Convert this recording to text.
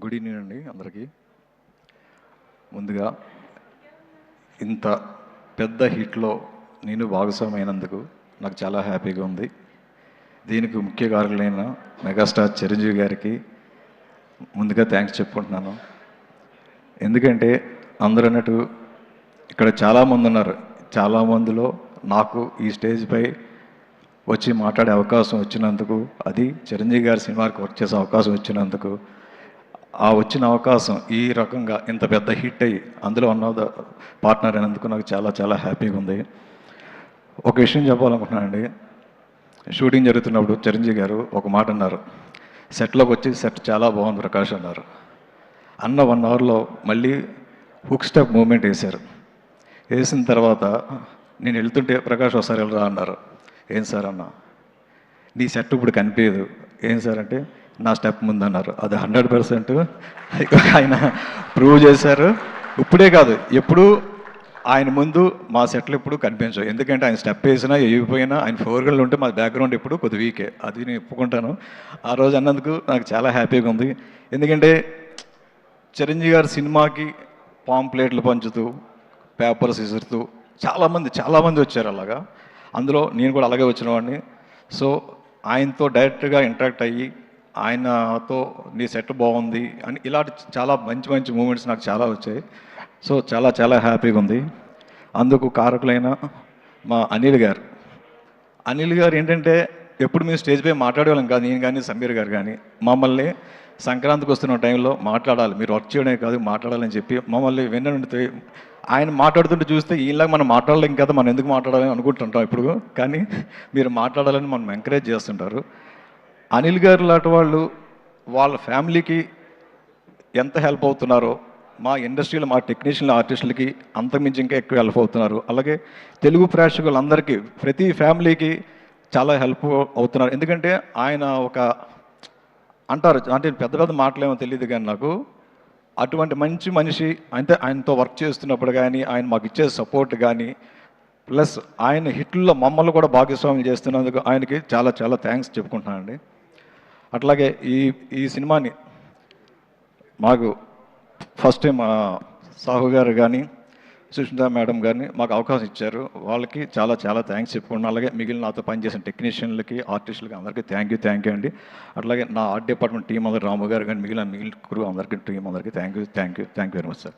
Good evening అండి అందరికీ. ముందుగా ఇంత పెద్ద హిట్లో నేను భాగస్వామైనందుకు నాకు చాలా హ్యాపీగా ఉంది. దీనికి ముఖ్య కారకులైన మెగాస్టార్ చిరంజీవి గారికి ముందుగా థ్యాంక్స్ చెప్పుకుంటున్నాను. ఎందుకంటే అందరూ అన్నట్టు ఇక్కడ చాలామంది ఉన్నారు. చాలామందిలో నాకు ఈ స్టేజ్పై వచ్చి మాట్లాడే అవకాశం వచ్చినందుకు, అది చిరంజీవి గారి సినిమాకి వర్క్ చేసే అవకాశం వచ్చినందుకు, ఆ వచ్చిన అవకాశం ఈ రకంగా ఇంత పెద్ద హిట్ అయ్యి అందులో ఉన్న పార్ట్నర్ అయినందుకు నాకు చాలా చాలా హ్యాపీగా ఉంది. ఒక విషయం చెప్పాలనుకుంటున్నానండి. షూటింగ్ జరుగుతున్నప్పుడు చిరంజీవి గారు ఒక మాట అన్నారు, సెట్లోకి వచ్చి సెట్ చాలా బాగుంది ప్రకాష్ అన్నారు. అన్న 1 అవర్లో మళ్ళీ హుక్ స్టెప్ మూమెంట్ వేశారు. వేసిన తర్వాత నేను వెళ్తుంటే ప్రకాష్ ఒకసారి వెళ్ళరా అన్నారు. ఏం సార్ అన్న, నీ సెట్ ఇప్పుడు కనిపించదు. ఏం సార్ అంటే నా స్టెప్ ముందన్నారు. అది 100% ఆయన ప్రూవ్ చేశారు. ఇప్పుడే కాదు, ఎప్పుడు ఆయన ముందు మా సెట్లు ఎప్పుడు కనిపించవు. ఎందుకంటే ఆయన స్టెప్ వేసినా వేయకపోయినా ఆయన ఫోర్గళ్ళు ఉంటే మా బ్యాక్గ్రౌండ్ ఎప్పుడు కొద్ది వీకే, అది నేను ఒప్పుకుంటాను. ఆ రోజు అన్నందుకు నాకు చాలా హ్యాపీగా ఉంది. ఎందుకంటే చిరంజీవి గారి సినిమాకి పాంప్లెట్లు పంచుతూ పేపర్స్ విసురుతూ చాలామంది వచ్చారు అలాగా. అందులో నేను కూడా అలాగే వచ్చిన వాడిని. సో ఆయనతో డైరెక్ట్గా ఇంటరాక్ట్ అయ్యి ఆయనతో నీ సెట్ బాగుంది అని ఇలాంటి చాలా మంచి మూమెంట్స్ నాకు చాలా వచ్చాయి. సో చాలా చాలా హ్యాపీగా ఉంది. అందుకు కారకులైన మా అనిల్ గారు ఏంటంటే ఎప్పుడు మేము స్టేజ్ పై మాట్లాడేవాళ్ళం కాదు. నేను కానీ సమీర్ గారు కానీ మమ్మల్ని సంక్రాంతికి వస్తున్న టైంలో మాట్లాడాలి, మీరు వర్క్ చేయడమే కాదు మాట్లాడాలని చెప్పి మమ్మల్ని వెన్నుండి ఆయన మాట్లాడుతుంటే చూస్తే ఈలాగా మనం మాట్లాడలేం కదా, మనం ఎందుకు మాట్లాడాలని అనుకుంటుంటాం ఇప్పుడు. కానీ మీరు మాట్లాడాలని మనం ఎంకరేజ్ చేస్తుంటారు. అనిల్ గారు లాంటి వాళ్ళు వాళ్ళ ఫ్యామిలీకి ఎంత హెల్ప్ అవుతున్నారో మా ఇండస్ట్రీలో మా టెక్నీషియన్ ఆర్టిస్టులకి అంతకుమించి ఇంకా ఎక్కువ హెల్ప్ అవుతున్నారు. అలాగే తెలుగు ప్రేక్షకులందరికీ ప్రతి ఫ్యామిలీకి చాలా హెల్ప్ అవుతున్నారు. ఎందుకంటే ఆయన ఒక అంటారు అంటే పెద్ద మాటలేమో తెలియదు కానీ నాకు అటువంటి మంచి మనిషి అంటే ఆయనతో వర్క్ చేస్తున్నప్పుడు కానీ ఆయన మాకు ఇచ్చే సపోర్ట్ కానీ ప్లస్ ఆయన హిట్లలో మమ్మల్ని కూడా భాగస్వాములు చేస్తున్నందుకు ఆయనకి చాలా చాలా థ్యాంక్స్ చెప్పుకుంటున్నానండి. అట్లాగే ఈ సినిమాని మాకు ఫస్ట్ టైం సాహు గారు కానీ సుష్మిత మేడం గారిని మాకు అవకాశం ఇచ్చారు. వాళ్ళకి చాలా చాలా థ్యాంక్స్ చెప్పుకున్నాను. అలాగే మిగిలిన నాతో పనిచేసిన టెక్నీషియన్లకి ఆర్టిస్టులకి అందరికీ థ్యాంక్ యూ అండి. అట్లాగే నా ఆర్ట్ డిపార్ట్మెంట్ టీం అందరూ రాము గారు కానీ మిగిలిన క్రూ అందరికీ టీం అందరికీ thank you very much sir.